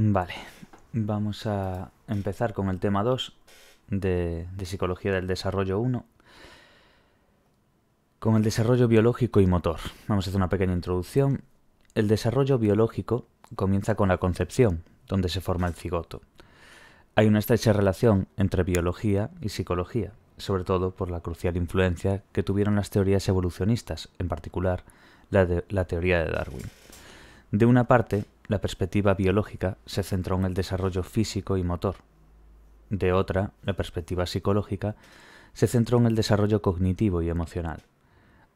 Vale, vamos a empezar con el tema 2 de Psicología del Desarrollo 1, con el desarrollo biológico y motor. Vamos a hacer una pequeña introducción. El desarrollo biológico comienza con la concepción, donde se forma el cigoto. Hay una estrecha relación entre biología y psicología, sobre todo por la crucial influencia que tuvieron las teorías evolucionistas, en particular la teoría de Darwin. De una parte, la perspectiva biológica se centró en el desarrollo físico y motor. De otra, la perspectiva psicológica se centró en el desarrollo cognitivo y emocional.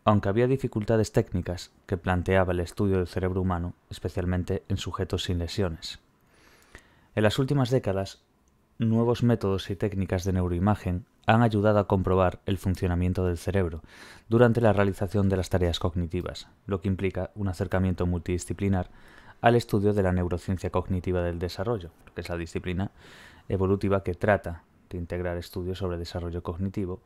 Aunque había dificultades técnicas que planteaba el estudio del cerebro humano, especialmente en sujetos sin lesiones. En las últimas décadas, nuevos métodos y técnicas de neuroimagen han ayudado a comprobar el funcionamiento del cerebro durante la realización de las tareas cognitivas, lo que implica un acercamiento multidisciplinar al estudio de la neurociencia cognitiva del desarrollo, que es la disciplina evolutiva que trata de integrar estudios sobre desarrollo cognitivo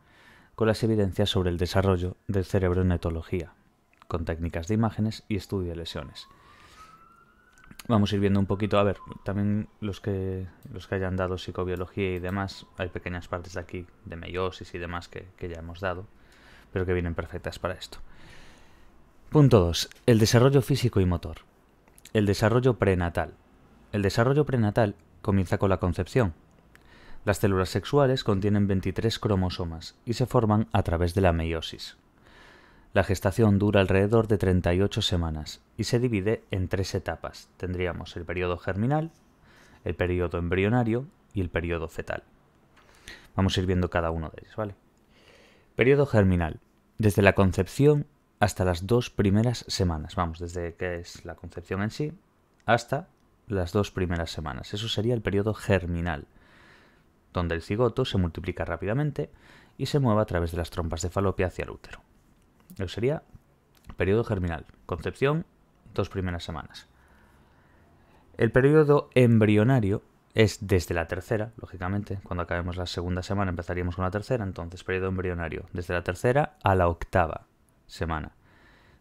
con las evidencias sobre el desarrollo del cerebro en etología, con técnicas de imágenes y estudio de lesiones. Vamos a ir viendo un poquito, a ver, también los que hayan dado psicobiología y demás, hay pequeñas partes de aquí de meiosis y demás que ya hemos dado, pero que vienen perfectas para esto. Punto 2. El desarrollo físico y motor. El desarrollo prenatal. El desarrollo prenatal comienza con la concepción. Las células sexuales contienen 23 cromosomas y se forman a través de la meiosis. La gestación dura alrededor de 38 semanas y se divide en 3 etapas. Tendríamos el periodo germinal, el periodo embrionario y el periodo fetal. Vamos a ir viendo cada uno de ellos, ¿vale? Periodo germinal. Desde la concepción hasta las 2 primeras semanas. Vamos, desde que es la concepción en sí hasta las 2 primeras semanas. Eso sería el periodo germinal, donde el cigoto se multiplica rápidamente y se mueve a través de las trompas de falopia hacia el útero. Eso sería periodo germinal, concepción, 2 primeras semanas. El periodo embrionario es desde la tercera, lógicamente, cuando acabemos la segunda semana empezaríamos con la tercera, entonces periodo embrionario desde la tercera a la 8ª semana,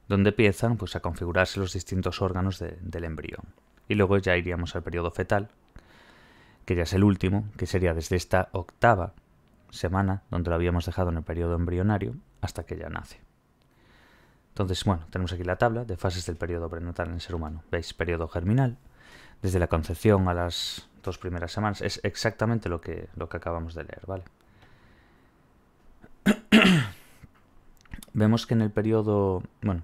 donde empiezan pues, a configurarse los distintos órganos del embrión. Y luego ya iríamos al periodo fetal, que ya es el último, que sería desde esta 8ª semana, donde lo habíamos dejado en el periodo embrionario, hasta que ya nace. Entonces, bueno, tenemos aquí la tabla de fases del periodo prenatal en el ser humano. ¿Veis? Periodo germinal, desde la concepción a las 2 primeras semanas, es exactamente lo que acabamos de leer, ¿vale? Vemos que en el periodo, bueno,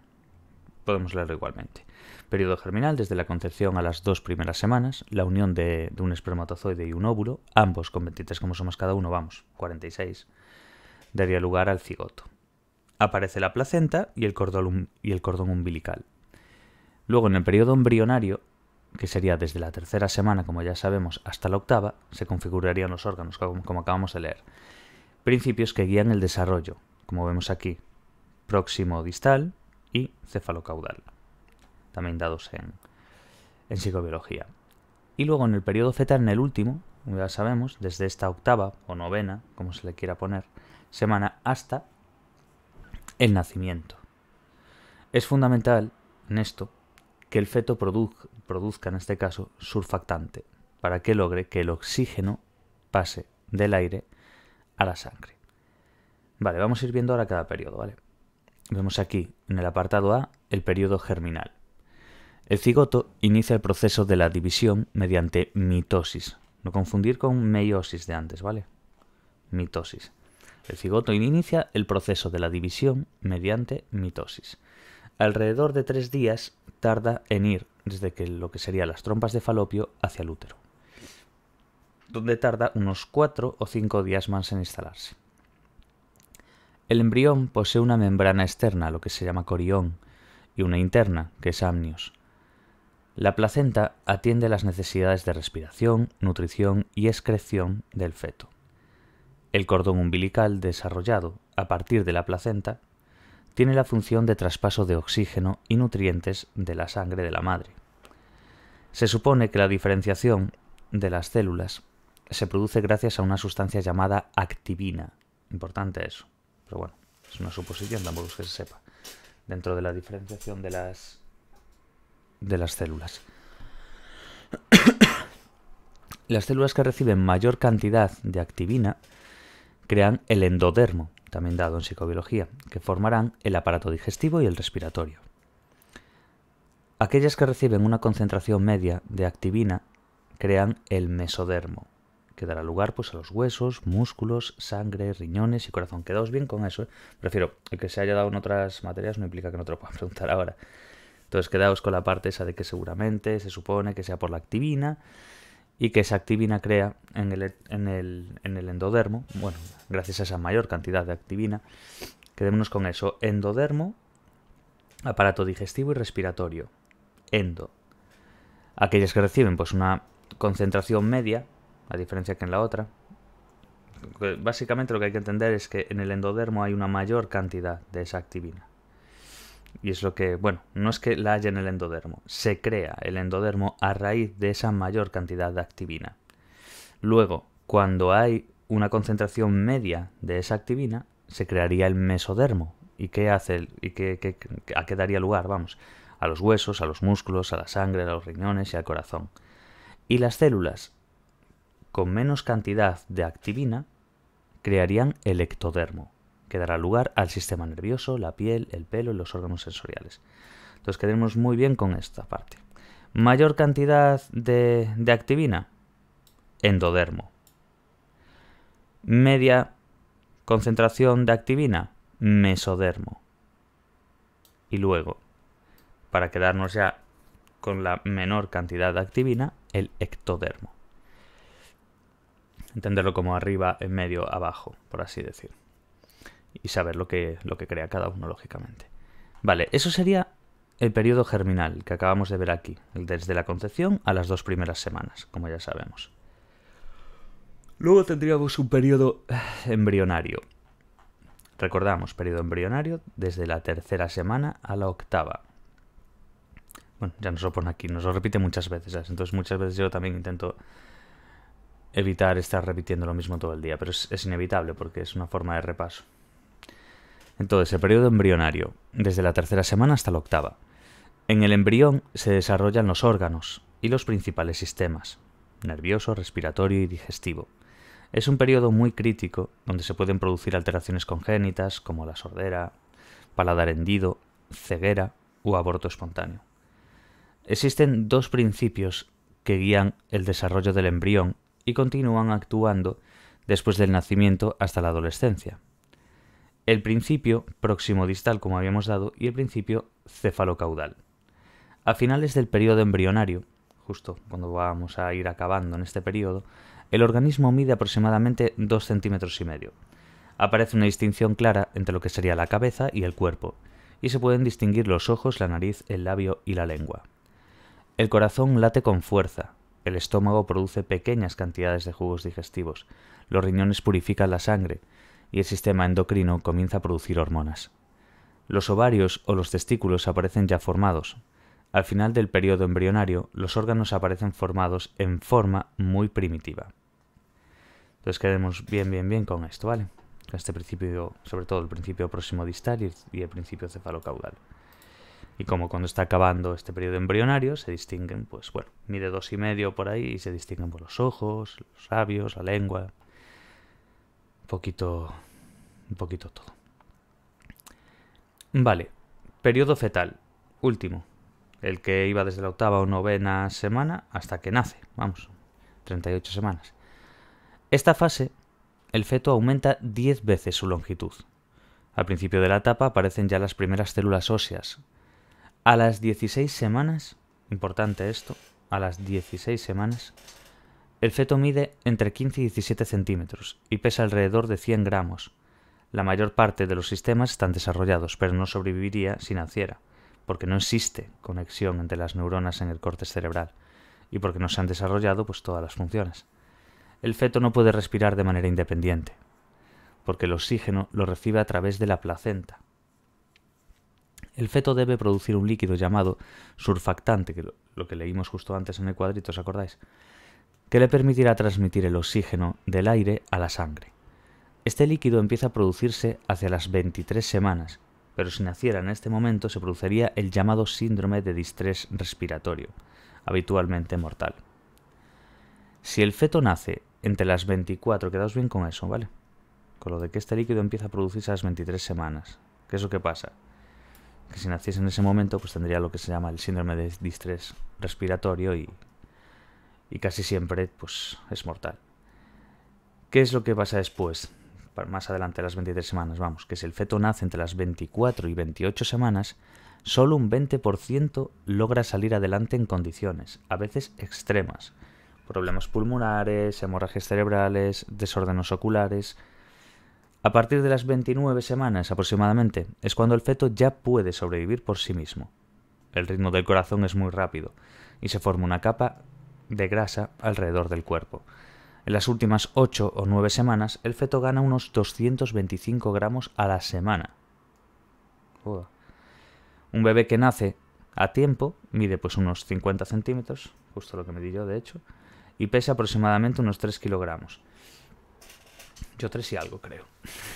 podemos leerlo igualmente. Periodo germinal, desde la concepción a las 2 primeras semanas, la unión de un espermatozoide y un óvulo, ambos con 23 cromosomas cada uno, vamos, 46, daría lugar al cigoto. Aparece la placenta y el cordón umbilical. Luego, en el periodo embrionario, que sería desde la tercera semana, como ya sabemos, hasta la 8ª, se configurarían los órganos, como acabamos de leer. Principios que guían el desarrollo, como vemos aquí, próximo distal y cefalocaudal, también dados en psicobiología. Y luego, en el periodo fetal, en el último, como ya sabemos, desde esta 8ª o 9ª, como se le quiera poner, semana hasta el nacimiento. Es fundamental en esto que el feto produzca, en este caso, surfactante, para que logre que el oxígeno pase del aire a la sangre. Vale, vamos a ir viendo ahora cada periodo, ¿vale? Vemos aquí, en el apartado A, el periodo germinal. El cigoto inicia el proceso de la división mediante mitosis. No confundir con meiosis de antes, ¿vale? Mitosis. El cigoto inicia el proceso de la división mediante mitosis. Alrededor de 3 días tarda en ir desde lo que serían las trompas de falopio hacia el útero, donde tarda unos 4 o 5 días más en instalarse. El embrión posee una membrana externa, lo que se llama corión, y una interna, que es amnios. La placenta atiende las necesidades de respiración, nutrición y excreción del feto. El cordón umbilical desarrollado a partir de la placenta tiene la función de traspaso de oxígeno y nutrientes de la sangre de la madre. Se supone que la diferenciación de las células se produce gracias a una sustancia llamada activina. Importante eso, pero bueno, es una suposición, tampoco es que se sepa, dentro de la diferenciación de las células. Las células que reciben mayor cantidad de activina crean el endodermo, también dado en psicobiología, que formarán el aparato digestivo y el respiratorio. Aquellas que reciben una concentración media de activina crean el mesodermo, que dará lugar pues, a los huesos, músculos, sangre, riñones y corazón. Quedaos bien con eso, ¿eh? Prefiero el que se haya dado en otras materias no implica que no te lo puedan preguntar ahora. Entonces quedaos con la parte esa de que seguramente se supone que sea por la activina y que esa activina crea en el endodermo, bueno, gracias a esa mayor cantidad de activina, quedémonos con eso, endodermo, aparato digestivo y respiratorio, endo. Aquellas que reciben pues una concentración media, a diferencia que en la otra, básicamente lo que hay que entender es que en el endodermo hay una mayor cantidad de esa activina. Y es lo que, bueno, no es que la haya en el endodermo, se crea el endodermo a raíz de esa mayor cantidad de activina. Luego, cuando hay una concentración media de esa activina, se crearía el mesodermo. ¿Y qué hace? ¿A qué daría lugar? Vamos, a los huesos, a los músculos, a la sangre, a los riñones y al corazón. Y las células con menos cantidad de activina crearían el ectodermo, que dará lugar al sistema nervioso, la piel, el pelo y los órganos sensoriales. Entonces quedemos muy bien con esta parte. Mayor cantidad de activina, endodermo. Media concentración de activina, mesodermo. Y luego, para quedarnos ya con la menor cantidad de activina, el ectodermo. Entenderlo como arriba, en medio, abajo, por así decir. Y saber lo que crea cada uno, lógicamente. Vale, eso sería el periodo germinal que acabamos de ver aquí, desde la concepción a las 2 primeras semanas, como ya sabemos. Luego tendríamos un periodo embrionario. Recordamos, periodo embrionario desde la 3ª semana a la 8ª. Bueno, ya nos lo pone aquí, nos lo repite muchas veces, ¿sabes? Entonces muchas veces yo también intento evitar estar repitiendo lo mismo todo el día, pero es inevitable porque es una forma de repaso. Entonces, el periodo embrionario, desde la 3ª semana hasta la 8ª. En el embrión se desarrollan los órganos y los principales sistemas, nervioso, respiratorio y digestivo. Es un periodo muy crítico donde se pueden producir alteraciones congénitas como la sordera, paladar hendido, ceguera u aborto espontáneo. Existen 2 principios que guían el desarrollo del embrión y continúan actuando después del nacimiento hasta la adolescencia. El principio proximodistal, como habíamos dado, y el principio cefalocaudal. A finales del periodo embrionario, justo cuando vamos a ir acabando en este periodo, el organismo mide aproximadamente 2,5 centímetros. Aparece una distinción clara entre lo que sería la cabeza y el cuerpo, y se pueden distinguir los ojos, la nariz, el labio y la lengua. El corazón late con fuerza, el estómago produce pequeñas cantidades de jugos digestivos, los riñones purifican la sangre, y el sistema endocrino comienza a producir hormonas. Los ovarios o los testículos aparecen ya formados. Al final del periodo embrionario, los órganos aparecen formados en forma muy primitiva. Entonces quedemos bien con esto, ¿vale? Este principio, sobre todo el principio proximodistal y el principio cefalocaudal. Y como cuando está acabando este periodo embrionario, se distinguen, pues bueno, mide 2,5 por ahí y se distinguen por los ojos, los labios, la lengua. Un poquito todo. Vale, periodo fetal, último, el que iba desde la 8ª o 9ª semana hasta que nace, vamos, 38 semanas. Esta fase, el feto aumenta 10 veces su longitud. Al principio de la etapa aparecen ya las primeras células óseas. A las 16 semanas, importante esto, a las 16 semanas, el feto mide entre 15 y 17 centímetros y pesa alrededor de 100 gramos. La mayor parte de los sistemas están desarrollados, pero no sobreviviría si naciera, porque no existe conexión entre las neuronas en el córtex cerebral y porque no se han desarrollado pues todas las funciones. El feto no puede respirar de manera independiente, porque el oxígeno lo recibe a través de la placenta. El feto debe producir un líquido llamado surfactante, que lo que leímos justo antes en el cuadrito, ¿os acordáis?, que le permitirá transmitir el oxígeno del aire a la sangre. Este líquido empieza a producirse hacia las 23 semanas, pero si naciera en este momento se produciría el llamado síndrome de distrés respiratorio, habitualmente mortal. Si el feto nace entre las 24, quedaos bien con eso, ¿vale? Con lo de que este líquido empieza a producirse a las 23 semanas. ¿Qué es lo que pasa? Que si naciese en ese momento, pues tendría lo que se llama el síndrome de distrés respiratorio y casi siempre pues es mortal. ¿Qué es lo que pasa después? Más adelante, las 23 semanas, vamos, que si el feto nace entre las 24 y 28 semanas, solo un 20% logra salir adelante en condiciones, a veces extremas. Problemas pulmonares, hemorragias cerebrales, desórdenes oculares. A partir de las 29 semanas aproximadamente es cuando el feto ya puede sobrevivir por sí mismo. El ritmo del corazón es muy rápido y se forma una capa de grasa alrededor del cuerpo. En las últimas 8 o 9 semanas el feto gana unos 225 gramos a la semana. Joder. Un bebé que nace a tiempo mide pues unos 50 centímetros, justo lo que me di yo de hecho, y pesa aproximadamente unos 3 kilogramos. Yo 3 y algo creo.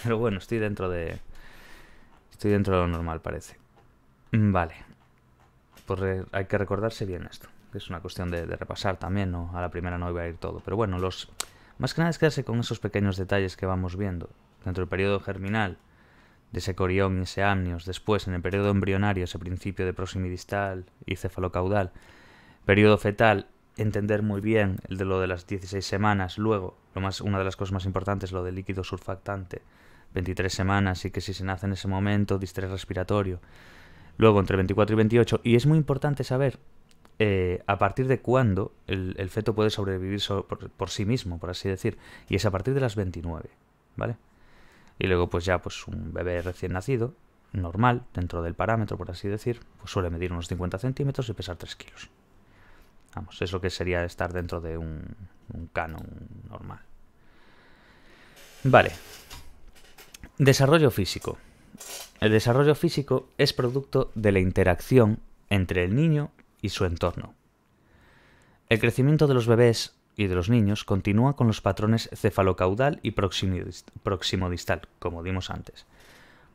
Pero bueno, estoy dentro de lo normal, parece. Vale. Pues hay que recordarse bien esto. Es una cuestión de repasar también, ¿no? A la primera no iba a ir todo. Pero bueno, más que nada es quedarse con esos pequeños detalles que vamos viendo. Dentro del periodo germinal, de ese corión y ese amnios. Después, en el periodo embrionario, ese principio de proximidistal y cefalocaudal. Periodo fetal, entender muy bien el de lo de las 16 semanas. Luego, una de las cosas más importantes, lo del líquido surfactante. 23 semanas y que si se nace en ese momento, distrés respiratorio. Luego, entre 24 y 28. Y es muy importante saber a partir de cuándo el feto puede sobrevivir por sí mismo, por así decir. Y es a partir de las 29, ¿vale? Y luego pues ya pues un bebé recién nacido, normal, dentro del parámetro, por así decir, pues suele medir unos 50 centímetros y pesar 3 kilos. Vamos, es lo que sería estar dentro de un canon normal. Vale. Desarrollo físico. El desarrollo físico es producto de la interacción entre el niño y su entorno. El crecimiento de los bebés y de los niños continúa con los patrones cefalocaudal y proximodistal, como dimos antes,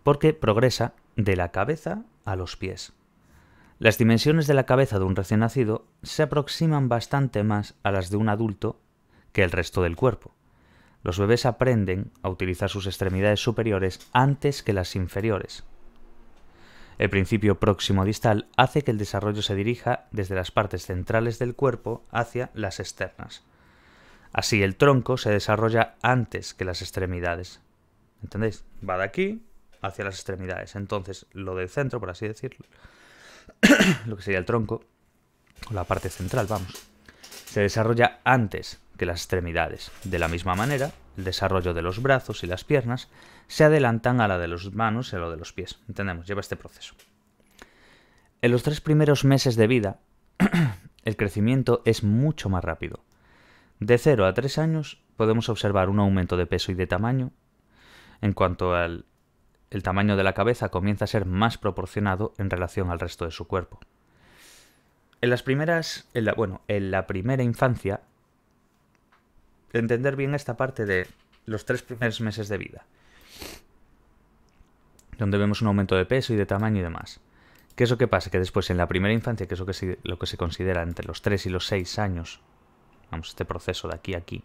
porque progresa de la cabeza a los pies. Las dimensiones de la cabeza de un recién nacido se aproximan bastante más a las de un adulto que el resto del cuerpo. Los bebés aprenden a utilizar sus extremidades superiores antes que las inferiores. El principio proximodistal hace que el desarrollo se dirija desde las partes centrales del cuerpo hacia las externas. Así el tronco se desarrolla antes que las extremidades. ¿Entendéis? Va de aquí hacia las extremidades. Entonces, lo del centro, por así decirlo, lo que sería el tronco, o la parte central, vamos, se desarrolla antes que las extremidades. De la misma manera, el desarrollo de los brazos y las piernas se adelantan a la de las manos y a lo de los pies. ¿Entendemos? Lleva este proceso. En los 3 primeros meses de vida, el crecimiento es mucho más rápido. De 0 a 3 años podemos observar un aumento de peso y de tamaño. En cuanto al tamaño de la cabeza comienza a ser más proporcionado en relación al resto de su cuerpo. En la primera infancia, entender bien esta parte de los 3 primeros meses de vida, donde vemos un aumento de peso y de tamaño y demás. ¿Qué es lo que pasa? Que después en la primera infancia, que es lo que se considera entre los 3 y los 6 años, vamos, este proceso de aquí a aquí,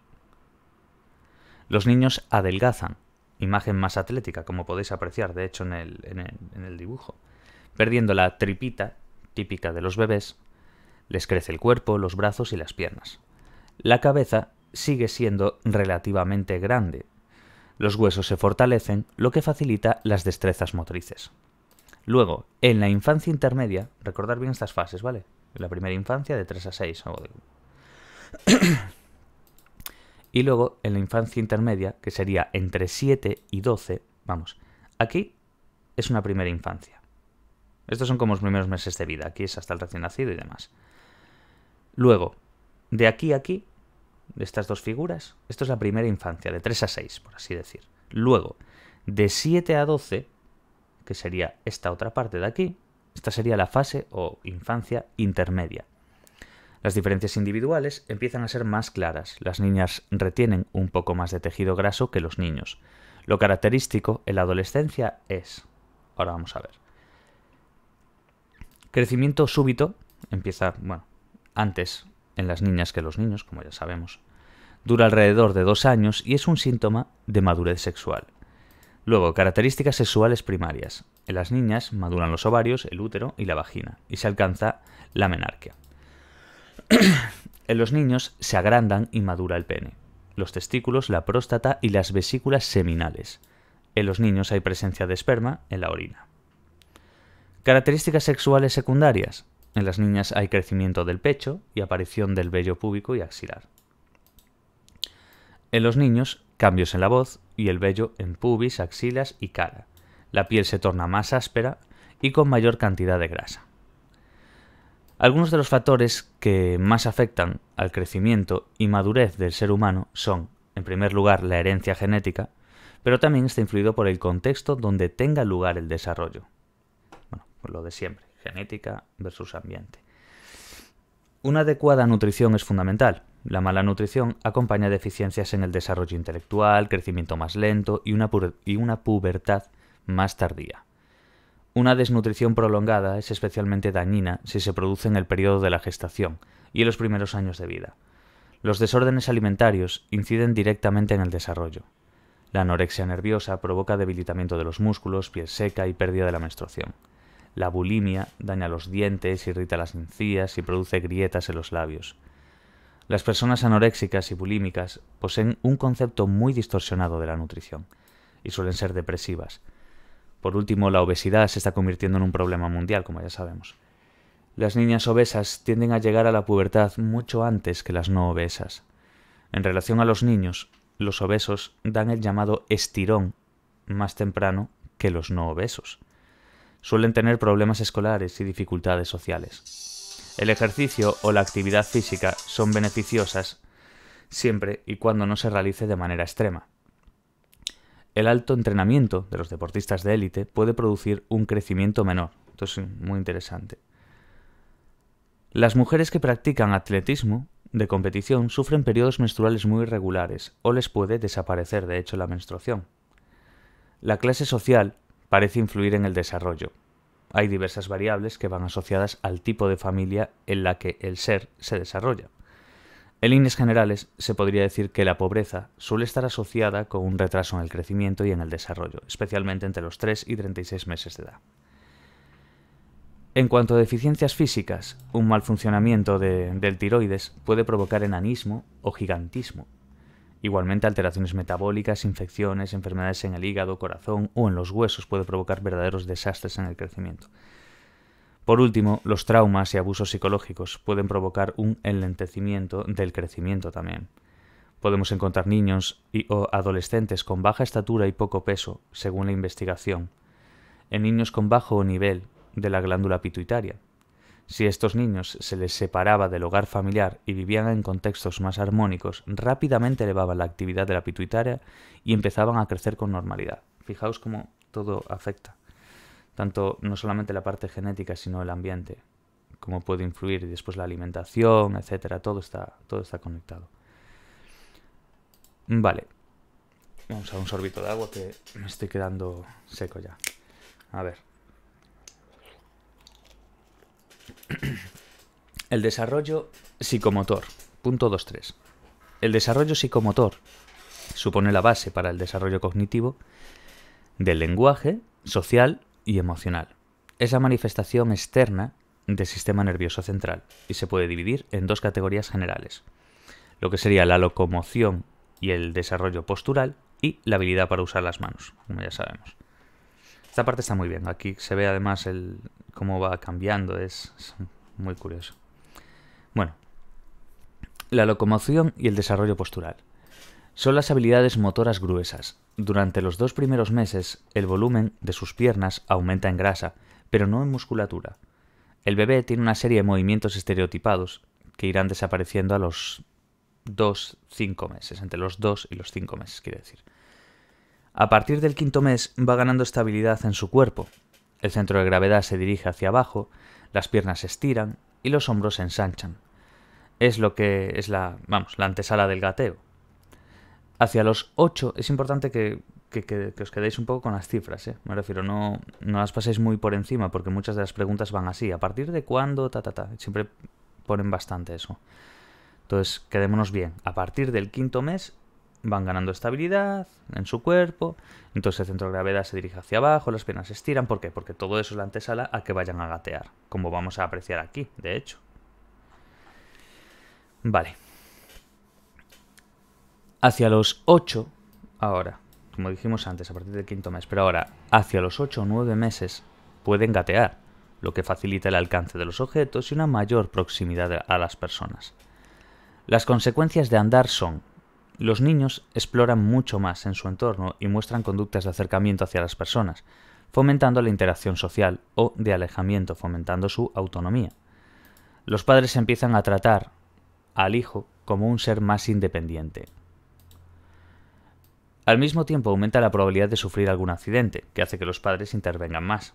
los niños adelgazan, imagen más atlética, como podéis apreciar, de hecho, en el dibujo. Perdiendo la tripita típica de los bebés, les crece el cuerpo, los brazos y las piernas. La cabeza sigue siendo relativamente grande. Los huesos se fortalecen, lo que facilita las destrezas motrices. Luego, en la infancia intermedia, recordad bien estas fases, ¿vale? En la primera infancia, de 3 a 6. Y luego, en la infancia intermedia, que sería entre 7 y 12, vamos, aquí es una primera infancia. Estos son como los primeros meses de vida, aquí es hasta el recién nacido y demás. Luego, de aquí a aquí, de estas dos figuras, esto es la primera infancia, de 3 a 6, por así decir. Luego, de 7 a 12, que sería esta otra parte de aquí, esta sería la fase o infancia intermedia. Las diferencias individuales empiezan a ser más claras. Las niñas retienen un poco más de tejido graso que los niños. Lo característico en la adolescencia es... Ahora vamos a ver. Crecimiento súbito empieza, antes en las niñas que los niños, como ya sabemos. Dura alrededor de 2 años y es un síntoma de madurez sexual. Luego, características sexuales primarias. En las niñas maduran los ovarios, el útero y la vagina, y se alcanza la menarquia. En los niños se agrandan y madura el pene, los testículos, la próstata y las vesículas seminales. En los niños hay presencia de esperma en la orina. Características sexuales secundarias. En las niñas hay crecimiento del pecho y aparición del vello púbico y axilar. En los niños, cambios en la voz y el vello en pubis, axilas y cara. La piel se torna más áspera y con mayor cantidad de grasa. Algunos de los factores que más afectan al crecimiento y madurez del ser humano son, en primer lugar, la herencia genética, pero también está influido por el contexto donde tenga lugar el desarrollo. Bueno, pues lo de siempre, genética versus ambiente. Una adecuada nutrición es fundamental. La mala nutrición acompaña deficiencias en el desarrollo intelectual, crecimiento más lento y una pubertad más tardía. Una desnutrición prolongada es especialmente dañina si se produce en el periodo de la gestación y en los primeros años de vida. Los desórdenes alimentarios inciden directamente en el desarrollo. La anorexia nerviosa provoca debilitamiento de los músculos, piel seca y pérdida de la menstruación. La bulimia daña los dientes, irrita las encías y produce grietas en los labios. Las personas anoréxicas y bulímicas poseen un concepto muy distorsionado de la nutrición y suelen ser depresivas. Por último, la obesidad se está convirtiendo en un problema mundial, como ya sabemos. Las niñas obesas tienden a llegar a la pubertad mucho antes que las no obesas. En relación a los niños, los obesos dan el llamado estirón más temprano que los no obesos. Suelen tener problemas escolares y dificultades sociales. El ejercicio o la actividad física son beneficiosas siempre y cuando no se realice de manera extrema. El alto entrenamiento de los deportistas de élite puede producir un crecimiento menor. Esto es muy interesante. Las mujeres que practican atletismo de competición sufren periodos menstruales muy irregulares o les puede desaparecer de hecho la menstruación. La clase social parece influir en el desarrollo. Hay diversas variables que van asociadas al tipo de familia en la que el ser se desarrolla. En líneas generales, se podría decir que la pobreza suele estar asociada con un retraso en el crecimiento y en el desarrollo, especialmente entre los 3 y 36 meses de edad. En cuanto a deficiencias físicas, un mal funcionamiento del tiroides puede provocar enanismo o gigantismo. Igualmente, alteraciones metabólicas, infecciones, enfermedades en el hígado, corazón o en los huesos puede provocar verdaderos desastres en el crecimiento. Por último, los traumas y abusos psicológicos pueden provocar un enlentecimiento del crecimiento también. Podemos encontrar niños o adolescentes con baja estatura y poco peso, según la investigación, en niños con bajo nivel de la glándula pituitaria. Si a estos niños se les separaba del hogar familiar y vivían en contextos más armónicos, rápidamente elevaban la actividad de la pituitaria y empezaban a crecer con normalidad. Fijaos cómo todo afecta. Tanto no solamente la parte genética, sino el ambiente, cómo puede influir, y después la alimentación, etcétera, todo está conectado. Vale, vamos a un sorbito de agua que me estoy quedando seco ya. A ver. El desarrollo psicomotor. Punto 2.3. El desarrollo psicomotor supone la base para el desarrollo cognitivo del lenguaje, social y emocional. Es la manifestación externa del sistema nervioso central y se puede dividir en dos categorías generales, lo que sería la locomoción y el desarrollo postural y la habilidad para usar las manos, como ya sabemos. Esta parte está muy bien, aquí se ve además cómo va cambiando, es muy curioso. Bueno, la locomoción y el desarrollo postural son las habilidades motoras gruesas. Durante los 2 primeros meses, el volumen de sus piernas aumenta en grasa, pero no en musculatura. El bebé tiene una serie de movimientos estereotipados que irán desapareciendo a los 2-5 meses, entre los 2 y los 5 meses, quiere decir. A partir del 5.º mes va ganando estabilidad en su cuerpo. El centro de gravedad se dirige hacia abajo, las piernas se estiran y los hombros se ensanchan. Es lo que es la antesala del gateo. Hacia los 8 es importante que os quedéis un poco con las cifras, ¿eh? Me refiero, no las paséis muy por encima porque muchas de las preguntas van así. ¿A partir de cuándo? Siempre ponen bastante eso. Entonces, quedémonos bien. A partir del quinto mes van ganando estabilidad en su cuerpo, entonces el centro de gravedad se dirige hacia abajo, las piernas se estiran. ¿Por qué? Porque todo eso es la antesala a que vayan a gatear, como vamos a apreciar aquí, de hecho. Vale. Hacia los 8, ahora, como dijimos antes, a partir del quinto mes, pero ahora, hacia los 8 o 9 meses pueden gatear, lo que facilita el alcance de los objetos y una mayor proximidad a las personas. Las consecuencias de andar son: los niños exploran mucho más en su entorno y muestran conductas de acercamiento hacia las personas, fomentando la interacción social, o de alejamiento, fomentando su autonomía. Los padres empiezan a tratar al hijo como un ser más independiente. Al mismo tiempo aumenta la probabilidad de sufrir algún accidente, que hace que los padres intervengan más.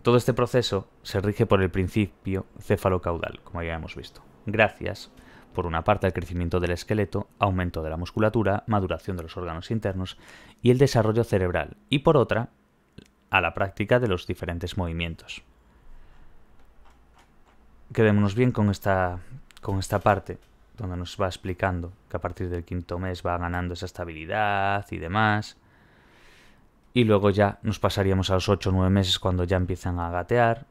Todo este proceso se rige por el principio cefalocaudal, como ya hemos visto. Gracias, por una parte, al crecimiento del esqueleto, aumento de la musculatura, maduración de los órganos internos y el desarrollo cerebral, y por otra, a la práctica de los diferentes movimientos. Quedémonos bien con esta parte, donde nos va explicando que a partir del quinto mes va ganando esa estabilidad y demás. Y luego ya nos pasaríamos a los 8 o 9 meses, cuando ya empiezan a gatear,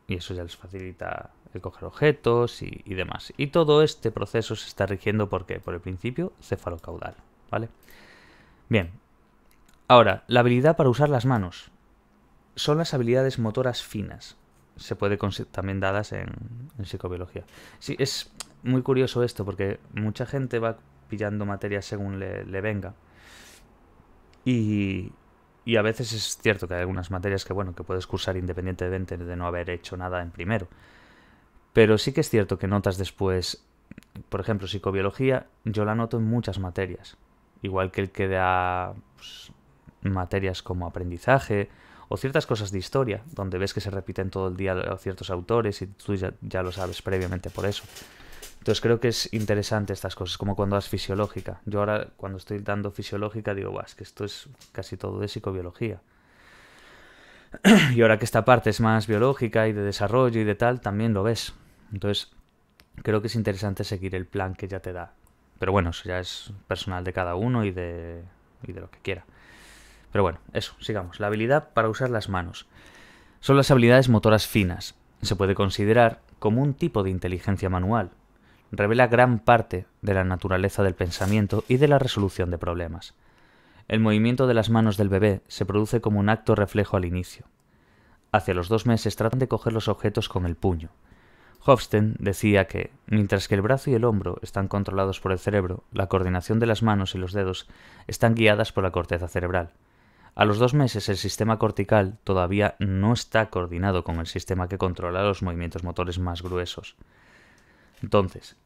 y eso ya les facilita el coger objetos y demás. Y todo este proceso se está rigiendo por el principio cefalocaudal, ¿vale? Bien. Ahora, la habilidad para usar las manos. Son las habilidades motoras finas. Se puede también dadas en psicobiología. Sí, es muy curioso esto, porque mucha gente va pillando materias según le venga. Y a veces es cierto que hay algunas materias que puedes cursar independientemente de no haber hecho nada en primero. Pero sí que es cierto que notas después, por ejemplo, psicobiología, yo la noto en muchas materias. Igual que el que da materias como aprendizaje o ciertas cosas de historia, donde ves que se repiten todo el día ciertos autores y tú ya lo sabes previamente por eso. Entonces creo que es interesante estas cosas, como cuando das fisiológica. Yo ahora, cuando estoy dando fisiológica, digo, es que esto es casi todo de psicobiología. Y ahora que esta parte es más biológica y de desarrollo y de tal, también lo ves. Entonces, creo que es interesante seguir el plan que ya te da. Pero bueno, eso ya es personal de cada uno y de lo que quiera. Pero bueno, eso, sigamos. La habilidad para usar las manos. Son las habilidades motoras finas. Se puede considerar como un tipo de inteligencia manual. Revela gran parte de la naturaleza del pensamiento y de la resolución de problemas. El movimiento de las manos del bebé se produce como un acto reflejo al inicio. Hacia los 2 meses tratan de coger los objetos con el puño. Hofstede decía que, mientras que el brazo y el hombro están controlados por el cerebro, la coordinación de las manos y los dedos están guiadas por la corteza cerebral. A los 2 meses el sistema cortical todavía no está coordinado con el sistema que controla los movimientos motores más gruesos. Entonces,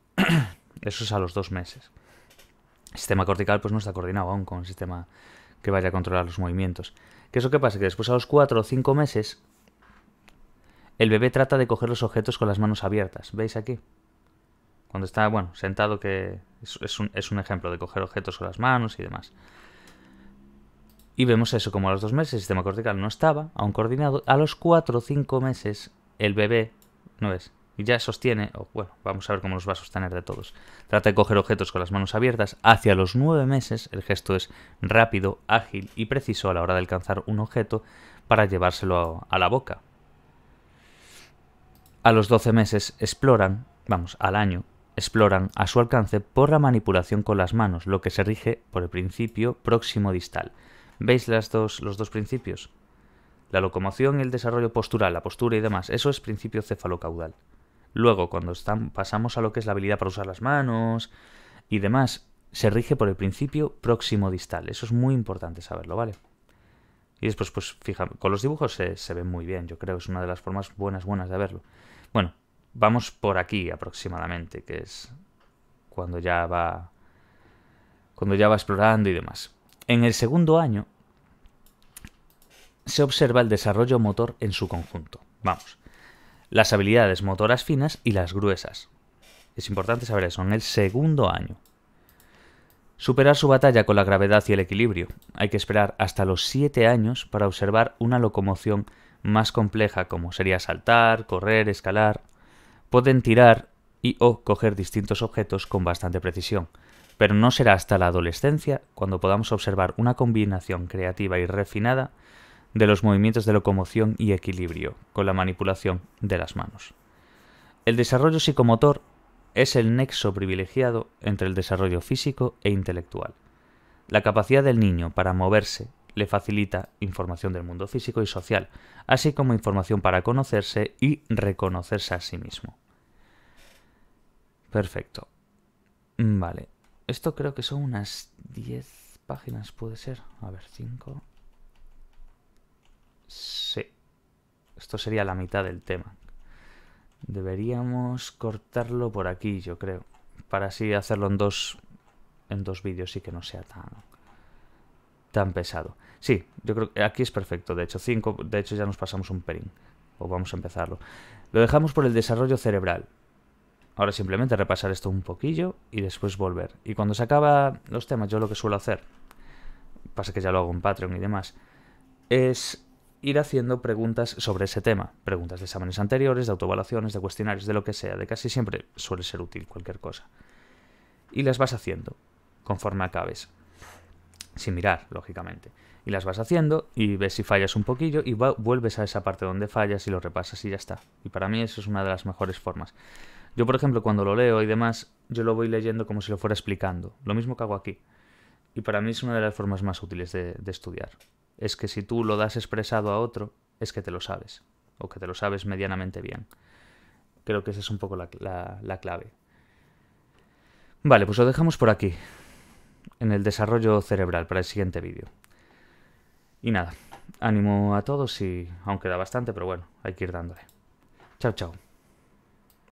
eso es a los 2 meses. El sistema cortical no está coordinado aún con el sistema que vaya a controlar los movimientos. ¿Qué es lo que pasa? Que después, a los 4 o 5 meses, el bebé trata de coger los objetos con las manos abiertas. ¿Veis aquí? Cuando está, sentado, que es un ejemplo de coger objetos con las manos y demás. Y vemos eso, como a los 2 meses el sistema cortical no estaba aún coordinado. A los 4 o 5 meses el bebé, ¿no ves? Y ya sostiene, vamos a ver cómo los va a sostener de todos. Trata de coger objetos con las manos abiertas. Hacia los 9 meses el gesto es rápido, ágil y preciso a la hora de alcanzar un objeto para llevárselo a la boca. A los 12 meses al año, exploran a su alcance por la manipulación con las manos, lo que se rige por el principio próximo-distal. ¿Veis los dos principios? La locomoción y el desarrollo postural, la postura y demás, eso es principio cefalocaudal. Luego, cuando pasamos a lo que es la habilidad para usar las manos y demás, se rige por el principio próximo-distal. Eso es muy importante saberlo, ¿vale? Y después, fija, con los dibujos se ve muy bien, yo creo, es una de las formas buenas de verlo. Bueno, vamos por aquí aproximadamente, que es cuando ya va explorando y demás. En el segundo año se observa el desarrollo motor en su conjunto. Las habilidades motoras finas y las gruesas. Es importante saber eso, en el segundo año. Superar su batalla con la gravedad y el equilibrio. Hay que esperar hasta los 7 años para observar una locomoción más compleja, como sería saltar, correr, escalar. Pueden tirar y o coger distintos objetos con bastante precisión. Pero no será hasta la adolescencia cuando podamos observar una combinación creativa y refinada de los movimientos de locomoción y equilibrio con la manipulación de las manos. El desarrollo psicomotor es el nexo privilegiado entre el desarrollo físico e intelectual. La capacidad del niño para moverse le facilita información del mundo físico y social, así como información para conocerse y reconocerse a sí mismo. Perfecto. Vale. Esto creo que son unas 10 páginas, puede ser. A ver, 5. Sí. Esto sería la mitad del tema. Deberíamos cortarlo por aquí, yo creo. Para así hacerlo en dos vídeos y que no sea tan pesado. Sí, yo creo que aquí es perfecto. De hecho, 5. De hecho, ya nos pasamos un pelín. O vamos a empezarlo. Lo dejamos por el desarrollo cerebral. Ahora simplemente repasar esto un poquillo y después volver. Y cuando se acaba los temas, yo lo que suelo hacer, pasa que ya lo hago en Patreon y demás, es ir haciendo preguntas sobre ese tema. Preguntas de exámenes anteriores, de autoevaluaciones, de cuestionarios, de lo que sea. De casi siempre suele ser útil cualquier cosa. Y las vas haciendo conforme acabes. Sin mirar, lógicamente. Y las vas haciendo y ves si fallas un poquillo y vuelves a esa parte donde fallas y lo repasas y ya está. Y para mí eso es una de las mejores formas. Yo, por ejemplo, cuando lo leo y demás, yo lo voy leyendo como si lo fuera explicando. Lo mismo que hago aquí. Y para mí es una de las formas más útiles de estudiar. Es que si tú lo das expresado a otro, es que te lo sabes. O que te lo sabes medianamente bien. Creo que esa es un poco la clave. Vale, pues lo dejamos por aquí. En el desarrollo cerebral para el siguiente vídeo. Y nada, ánimo a todos y aún queda bastante, pero bueno, hay que ir dándole. Chao, chao.